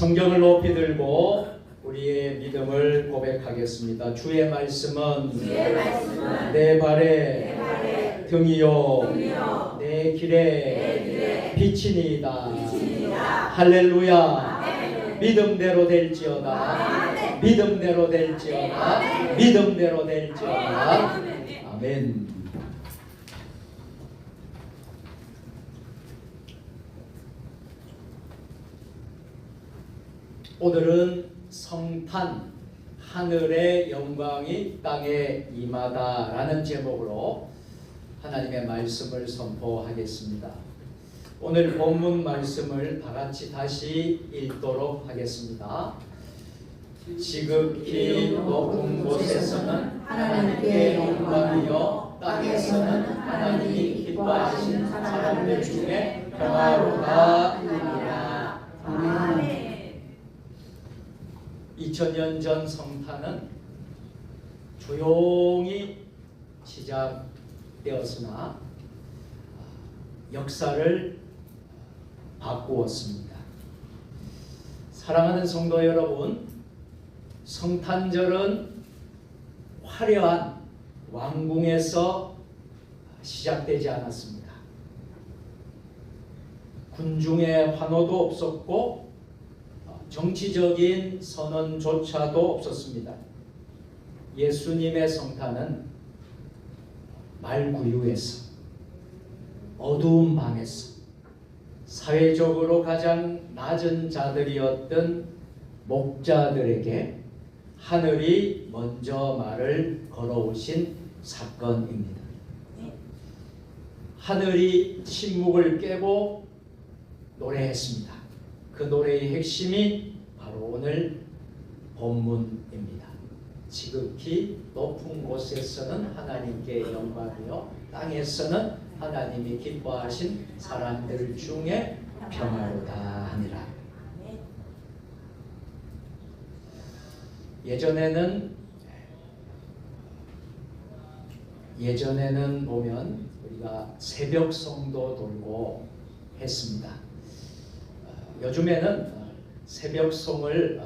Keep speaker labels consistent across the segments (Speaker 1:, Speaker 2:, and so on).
Speaker 1: 성경을 높이 들고 우리의 믿음을 고백하겠습니다. 주의 말씀은 내 발에 등이요 내 길에 빛이니이다. 할렐루야. 믿음대로 될지어다. 믿음대로 될지어다. 믿음대로 될지어다. 아멘. 오늘은 성탄, 하늘의 영광이 땅에 임하다라는 제목으로 하나님의 말씀을 선포하겠습니다. 오늘 본문 말씀을 다 같이 다시 읽도록 하겠습니다. 지극히 높은 곳에서는 하나님께 영광이요 땅에서는 하나님이 기뻐하신 사람들 중에 평화로다 하리라. 아멘. 2000년 전 성탄은 조용히 시작되었으나 역사를 바꾸었습니다. 사랑하는 성도 여러분, 성탄절은 화려한 왕궁에서 시작되지 않았습니다. 군중의 환호도 없었고 정치적인 선언조차도 없었습니다. 예수님의 성탄은 말구유에서, 어두운 방에서, 사회적으로 가장 낮은 자들이었던 목자들에게 하늘이 먼저 말을 걸어오신 사건입니다. 하늘이 침묵을 깨고 노래했습니다. 그 노래의 핵심이 바로 오늘 본문입니다. 지극히 높은 곳에서는 하나님께 영광이요 땅에서는 하나님이 기뻐하신 사람들 중에 평화로다 하니라. 예전에는 보면 우리가 새벽송도 돌고 했습니다. 요즘에는 새벽송을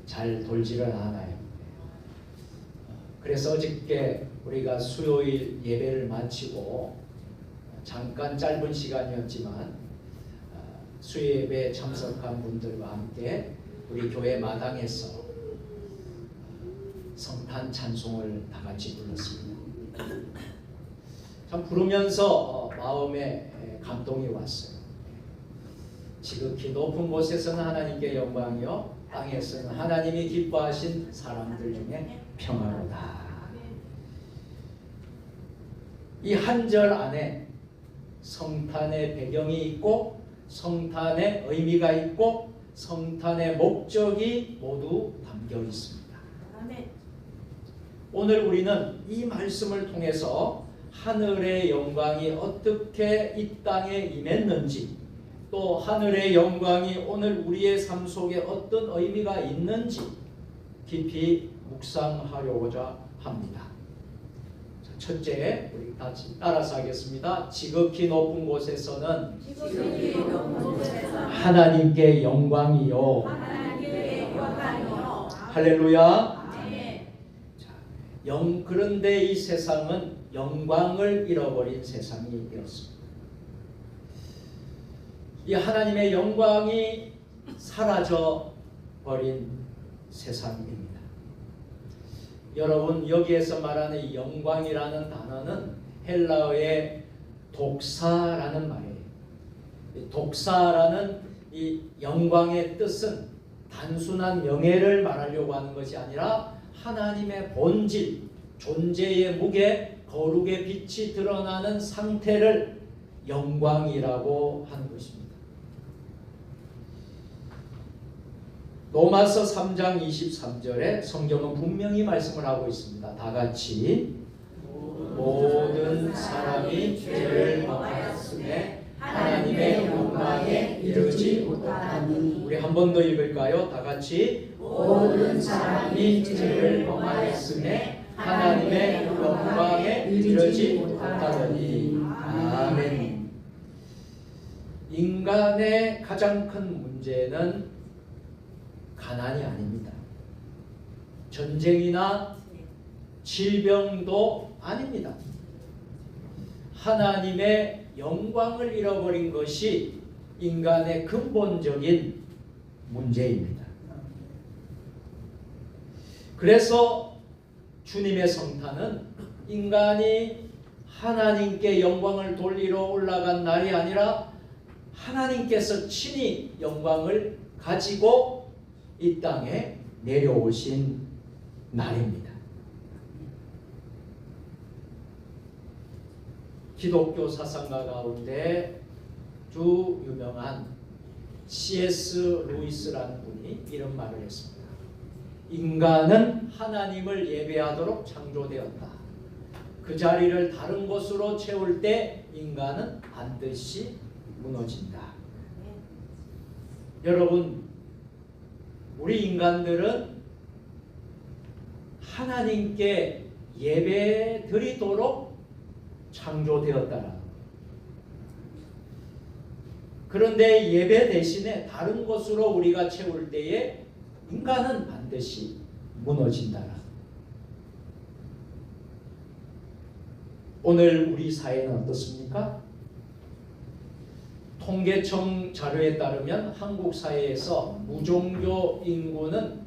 Speaker 1: 잘 돌지를 않아요. 그래서 어저께 우리가 수요일 예배를 마치고 잠깐 짧은 시간이었지만 수요예배에 참석한 분들과 함께 우리 교회 마당에서 성탄 찬송을 다 같이 불렀습니다. 참 부르면서 마음에 감동이 왔어요. 지극히 높은 곳에서는 하나님께 영광이요 땅에서는 하나님이 기뻐하신 사람들 중에 평화로다. 이 한 절 안에 성탄의 배경이 있고 성탄의 의미가 있고 성탄의 목적이 모두 담겨 있습니다. 오늘 우리는 이 말씀을 통해서 하늘의 영광이 어떻게 이 땅에 임했는지, 또 하늘의 영광이 오늘 우리의 삶 속에 어떤 의미가 있는지 깊이 묵상하려고자 합니다. 첫째, 우리 같이 따라서 하겠습니다. 지극히 높은 곳에서는 하나님께 영광이요. 할렐루야. 그런데 이 세상은 영광을 잃어버린 세상이 되었습니다. 이 하나님의 영광이 사라져 버린 세상입니다. 여러분, 여기에서 말하는 이 영광이라는 단어는 헬라어의 독사라는 말이에요. 독사라는 이 영광의 뜻은 단순한 명예를 말하려고 하는 것이 아니라 하나님의 본질, 존재의 무게, 거룩의 빛이 드러나는 상태를 영광이라고 하는 것입니다. 로마서 3장 23절에 성경은 분명히 말씀을 하고 있습니다. 다 같이 모든 사람이 죄를 범하였음에 하나님의 영광에 이르지 못하니. 우리 한 번 더 읽을까요? 다 같이 모든 사람이 죄를 범하였음에 하나님의 영광에 이르지 못하더니. 아멘. 인간의 가장 큰 문제는 가난이 아닙니다. 전쟁이나 질병도 아닙니다. 하나님의 영광을 잃어버린 것이 인간의 근본적인 문제입니다. 그래서 주님의 성탄은 인간이 하나님께 영광을 돌리러 올라간 날이 아니라 하나님께서 친히 영광을 가지고 이 땅에 내려오신 날입니다. 기독교 사상가 가운데 주 유명한 C.S. 루이스라는 분이 이런 말을 했습니다. 인간은 하나님을 예배하도록 창조되었다. 그 자리를 다른 것으로 채울 때 인간은 반드시 무너진다. 여러분, 우리 인간들은 하나님께 예배 드리도록 창조되었다라는 거예요. 그런데 예배 대신에 다른 것으로 우리가 채울 때에 인간은 반드시 무너진다라는 거예요. 오늘 우리 사회는 어떻습니까? 통계청 자료에 따르면 한국 사회에서 무종교 인구는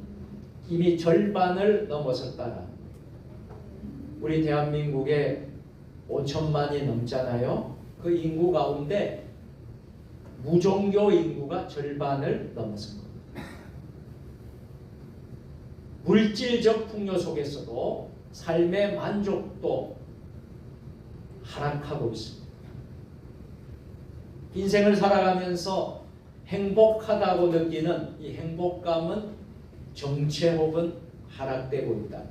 Speaker 1: 이미 절반을 넘어섰다라. 우리 대한민국에 5천만이 넘잖아요. 그 인구 가운데 무종교 인구가 절반을 넘어선 겁니다. 물질적 풍요 속에서도 삶의 만족도 하락하고 있습니다. 인생을 살아가면서 행복하다고 느끼는 이 행복감은 정체 혹은 하락되고 있다.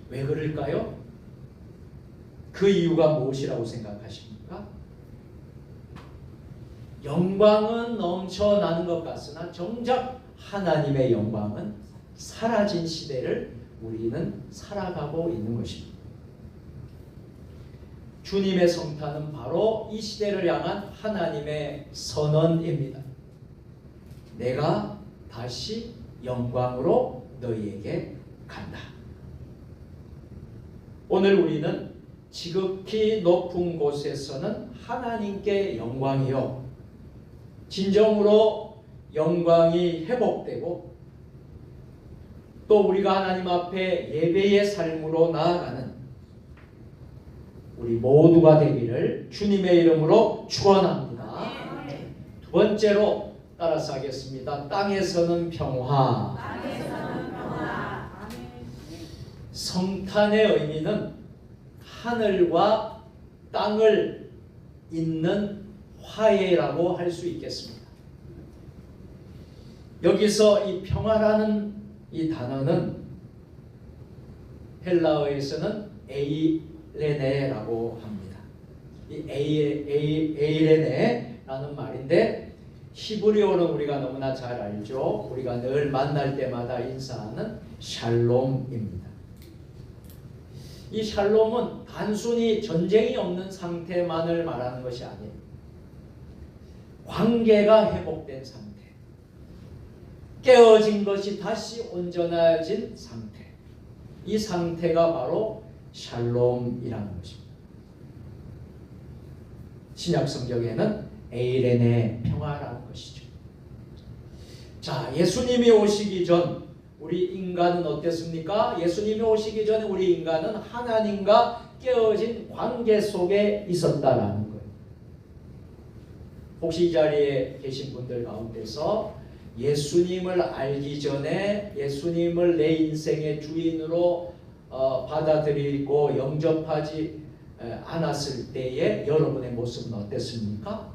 Speaker 1: 왜 그럴까요? 그 이유가 무엇이라고 생각하십니까? 영광은 넘쳐나는 것 같으나 정작 하나님의 영광은 사라진 시대를 우리는 살아가고 있는 것입니다. 주님의 성탄은 바로 이 시대를 향한 하나님의 선언입니다. 내가 다시 영광으로 너희에게 간다. 오늘 우리는 지극히 높은 곳에서는 하나님께 영광이요, 진정으로 영광이 회복되고 또 우리가 하나님 앞에 예배의 삶으로 나아가는 우리 모두가 되기를 주님의 이름으로 축원합니다. 두 번째로 따라서 하겠습니다. 땅에서는 평화. 성탄의 의미는 하늘과 땅을 잇는 화해라고 할 수 있겠습니다. 여기서 이 평화라는 이 단어는 헬라어에서는 에이레네라고 합니다. 이 에이레네라는 말인데 히브리어는 우리가 너무나 잘 알죠. 우리가 늘 만날 때마다 인사하는 샬롬입니다. 이 샬롬은 단순히 전쟁이 없는 상태만을 말하는 것이 아니에요. 관계가 회복된 상태, 깨어진 것이 다시 온전해진 상태, 이 상태가 바로 샬롬이라는 것입니다. 신약 성경에는 에이레네 평화라는 것이죠. 자, 예수님이 오시기 전 우리 인간은 어땠습니까? 예수님이 오시기 전에 우리 인간은 하나님과 깨어진 관계 속에 있었다라는 거예요. 혹시 이 자리에 계신 분들 가운데서 예수님을 알기 전에 예수님을 내 인생의 주인으로 받아들이고 영접하지 않았을 때의 여러분의 모습은 어땠습니까?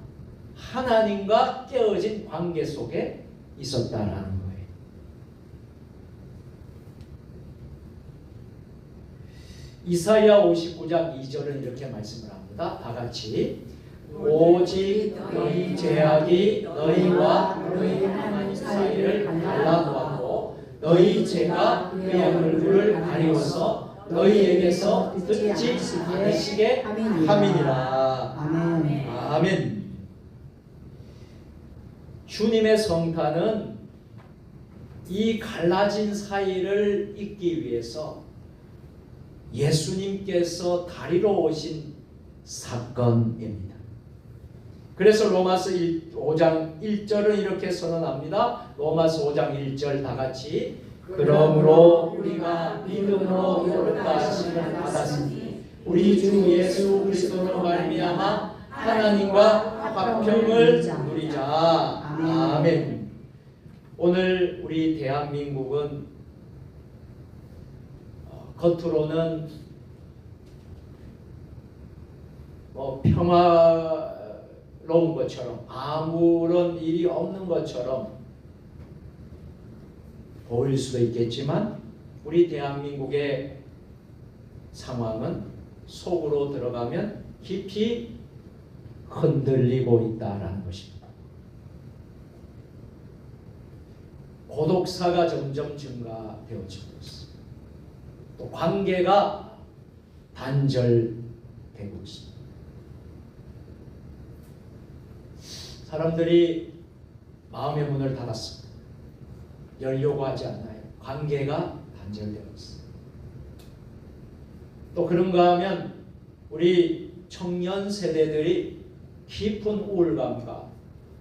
Speaker 1: 하나님과 깨어진 관계 속에 있었다라는 거예요. 이사야 59장 2절은 이렇게 말씀을 합니다. 다 같이 오직 너희 죄악이 너희와 너희 하나님 사이를 갈라놓았고 너희 죄가 그의 얼굴을 가리워서 너희에게서 듣지 않으시게 함이니라. 아멘. 아멘. 주님의 성탄은 이 갈라진 사이를 잇기 위해서 예수님께서 다리로 오신 사건입니다. 그래서 로마서 5장 1절은 이렇게 선언합니다. 로마서 5장 1절 다 같이 그러므로 우리가 믿음으로 의롭다 하심을 받았으니 우리 주 예수 그리스도로 말미암아 하나님과 화평을 누리자. 아멘. 오늘 우리 대한민국은 겉으로는 평화로운 것처럼 아무런 일이 없는 것처럼 보일 수도 있겠지만 우리 대한민국의 상황은 속으로 들어가면 깊이 흔들리고 있다라는 것입니다. 고독사가 점점 증가되어지고 있습니다. 또 관계가 단절되고 있습니다. 사람들이 마음의 문을 닫았습니다. 열려고 하지 않나요? 관계가 단절되어 있습니다. 또 그런가 하면 우리 청년 세대들이 깊은 우울감과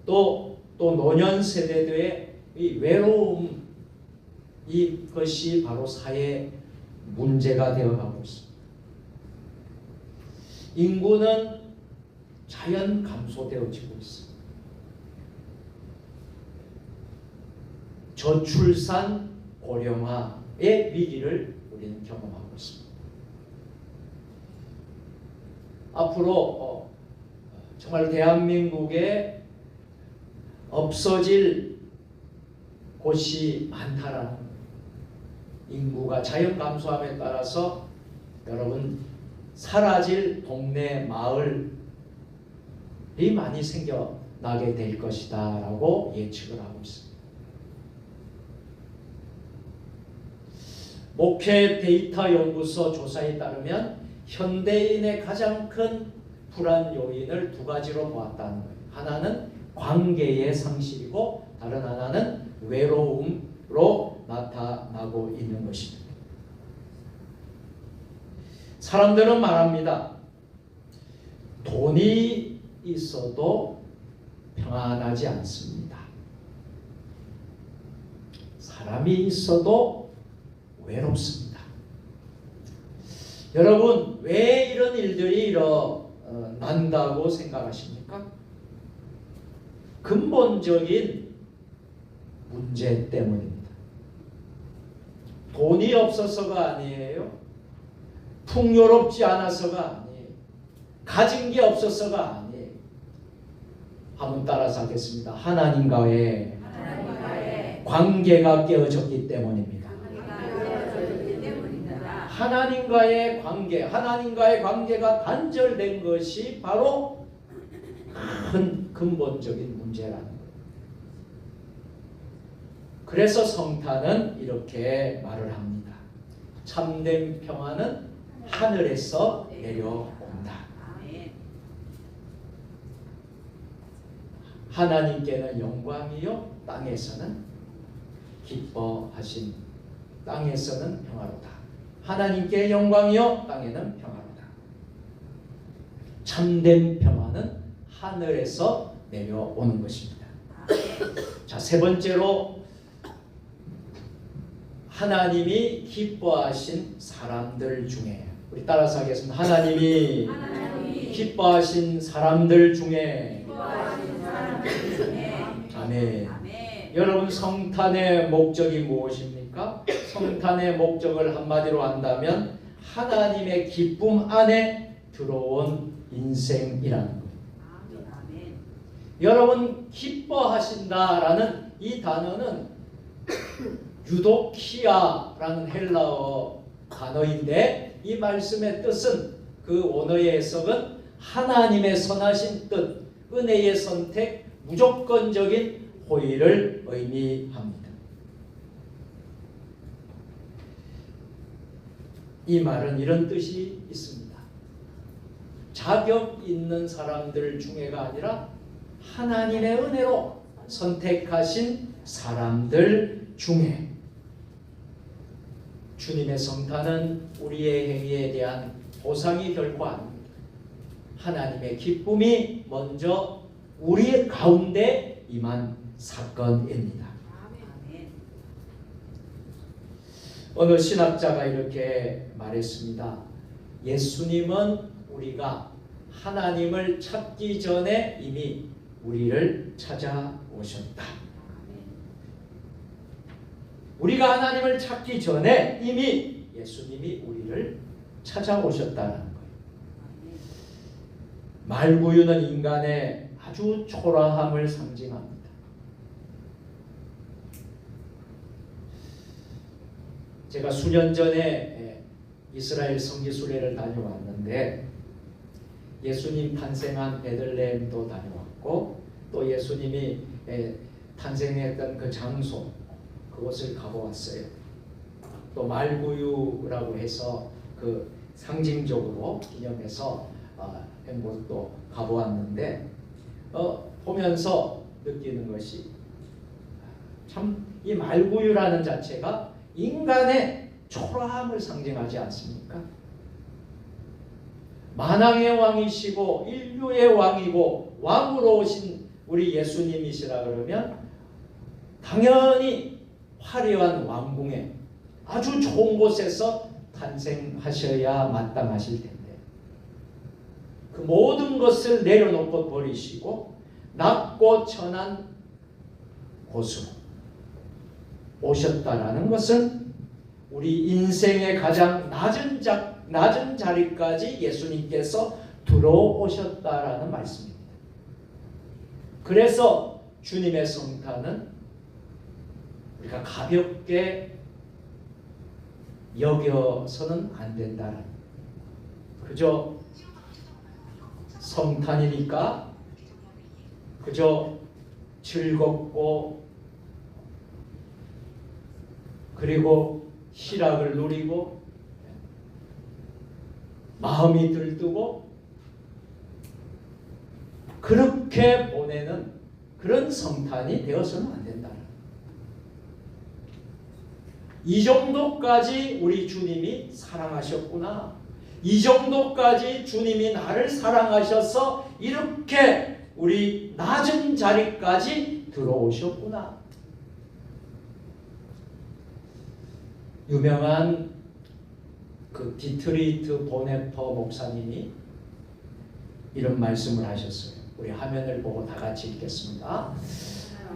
Speaker 1: 또 노년 세대들의 이 외로움, 이것이 바로 사회 문제가 되어가고 있습니다. 인구는 자연 감소되어지고 있습니다. 저출산 고령화의 위기를 우리는 경험하고 있습니다. 앞으로 정말 대한민국에 없어질 곳이 많다라는 거예요. 인구가 자연 감소함에 따라서 여러분 사라질 동네 마을이 많이 생겨나게 될 것이다 라고 예측을 하고 있습니다. 목회 데이터 연구소 조사에 따르면 현대인의 가장 큰 불안 요인을 두 가지로 보았다는 거예요. 하나는 관계의 상실이고 다른 하나는 외로움으로 나타나고 있는 것입니다. 사람들은 말합니다. 돈이 있어도 평안하지 않습니다. 사람이 있어도 외롭습니다. 여러분 왜 이런 일들이 난다고 생각하십니까? 근본적인 문제 때문입니다. 돈이 없어서가 아니에요. 풍요롭지 않아서가 아니에요. 가진 게 없어서가 아니에요. 한번 따라서 하겠습니다. 하나님과의 관계가 깨어졌기 때문입니다. 하나님과의 관계가 단절된 것이 바로 큰 근본적인 문제라는 거예요. 그래서 성탄은 이렇게 말을 합니다. 참된 평화는 하늘에서 내려온다. 하나님께는 영광이요 땅에서는 기뻐하신 땅에서는 평화로다. 하나님께 영광이요 땅에는 평화로다. 참된 평화는 하늘에서 내려오는 것입니다. 자, 세 번째로 하나님이 기뻐하신 사람들 중에 우리 따라서 하겠습니다. 하나님이 기뻐하신 사람들 중에 아멘. 여러분 성탄의 목적이 무엇입니까? 성탄의 목적을 한마디로 한다면 하나님의 기쁨 안에 들어온 인생이라는 거예요. 여러분 기뻐하신다라는 이 단어는 유도키아라는 헬라어 단어인데 이 말씀의 뜻은 그 원어의 해석은 하나님의 선하신 뜻, 은혜의 선택, 무조건적인 호의를 의미합니다. 이 말은 이런 뜻이 있습니다. 자격 있는 사람들 중에가 아니라 하나님의 은혜로 선택하신 사람들 중에 주님의 성탄은 우리의 행위에 대한 보상이 결코 아닙니다. 하나님의 기쁨이 먼저 우리 가운데 임한 사건입니다. 어느 신학자가 이렇게 말했습니다. 예수님은 우리가 하나님을 찾기 전에 이미 우리를 찾아오셨다. 우리가 하나님을 찾기 전에 이미 예수님이 우리를 찾아오셨다는 거예요. 말구유는 인간의 아주 초라함을 상징합니다. 제가 수년 전에 이스라엘 성지순례를 다녀왔는데 예수님 탄생한 베들레헴도 다녀왔고 또 예수님이 탄생했던 그 장소 그곳을 가보았어요. 또 말구유라고 해서 그 상징적으로 기념해서 한 곳도 가보았는데 보면서 느끼는 것이 참 이 말구유라는 자체가 인간의 초라함을 상징하지 않습니까? 만왕의 왕이시고 인류의 왕이고 왕으로 오신 우리 예수님이시라 그러면 당연히 화려한 왕궁에 아주 좋은 곳에서 탄생하셔야 마땅하실 텐데 그 모든 것을 내려놓고 버리시고 낮고 천한 곳으로 오셨다라는 것은 우리 인생의 가장 낮은 자리까지 예수님께서 들어오셨다라는 말씀입니다. 그래서 주님의 성탄은 우리가 가볍게 여겨서는 안 된다는, 그저 성탄이니까 그저 즐겁고 그리고 희락을 누리고 마음이 들뜨고 그렇게 보내는 그런 성탄이 되어서는 안 된다. 이 정도까지 우리 주님이 사랑하셨구나. 이 정도까지 주님이 나를 사랑하셔서 이렇게 우리 낮은 자리까지 들어오셨구나. 유명한 그 디트리트 보네퍼 목사님이 이런 말씀을 하셨어요. 우리 화면을 보고 다 같이 읽겠습니다.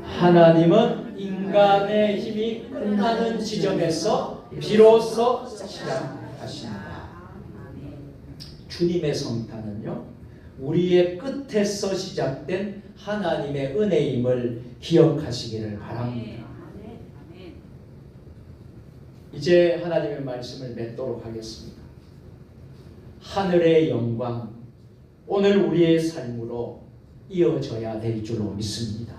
Speaker 1: 하나님은 인간의 힘이 끝나는 지점에서 비로소 시작하신다. 주님의 성탄은요, 우리의 끝에서 시작된 하나님의 은혜임을 기억하시기를 바랍니다. 이제 하나님의 말씀을 맺도록 하겠습니다. 하늘의 영광, 오늘 우리의 삶으로 이어져야 될 줄로 믿습니다.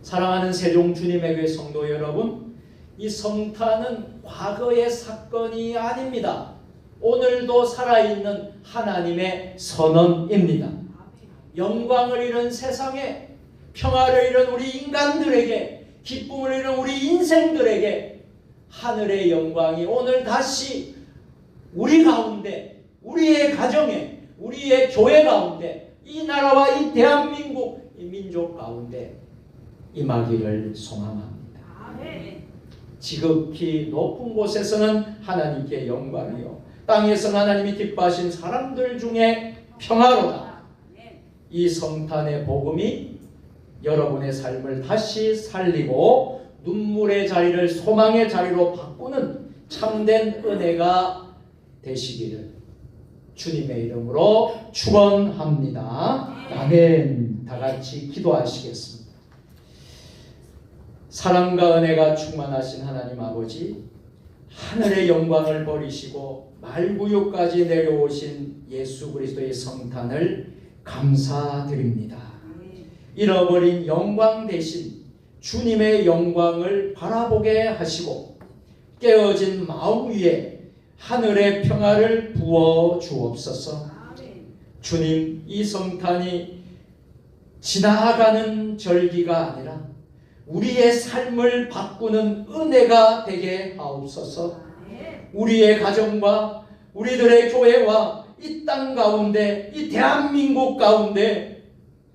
Speaker 1: 사랑하는 세종 주님의 교회 성도 여러분, 이 성탄은 과거의 사건이 아닙니다. 오늘도 살아있는 하나님의 선언입니다. 영광을 잃은 세상에, 평화를 잃은 우리 인간들에게, 기쁨을 잃은 우리 인생들에게 하늘의 영광이 오늘 다시 우리 가운데, 우리의 가정에, 우리의 교회 가운데, 이 나라와 이 대한민국, 이 민족 가운데 임하기를 소망합니다. 지극히 높은 곳에서는 하나님께 영광이요, 땅에서는 하나님이 기뻐하신 사람들 중에 평화로다. 이 성탄의 복음이 여러분의 삶을 다시 살리고 눈물의 자리를 소망의 자리로 바꾸는 참된 은혜가 되시기를 주님의 이름으로 축원합니다. 아멘. 다 같이 기도하시겠습니다. 사랑과 은혜가 충만하신 하나님 아버지, 하늘의 영광을 버리시고 말구유까지 내려오신 예수 그리스도의 성탄을 감사드립니다. 잃어버린 영광 대신 주님의 영광을 바라보게 하시고 깨어진 마음 위에 하늘의 평화를 부어 주옵소서. 주님, 이 성탄이 지나가는 절기가 아니라 우리의 삶을 바꾸는 은혜가 되게 하옵소서. 우리의 가정과 우리들의 교회와 이 땅 가운데, 이 대한민국 가운데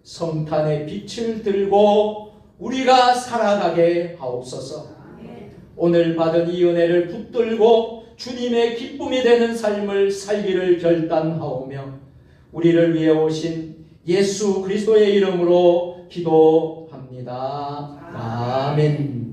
Speaker 1: 성탄의 빛을 들고 우리가 살아가게 하옵소서. 오늘 받은 이 은혜를 붙들고 주님의 기쁨이 되는 삶을 살기를 결단하오며 우리를 위해 오신 예수 그리스도의 이름으로 기도합니다. 아멘.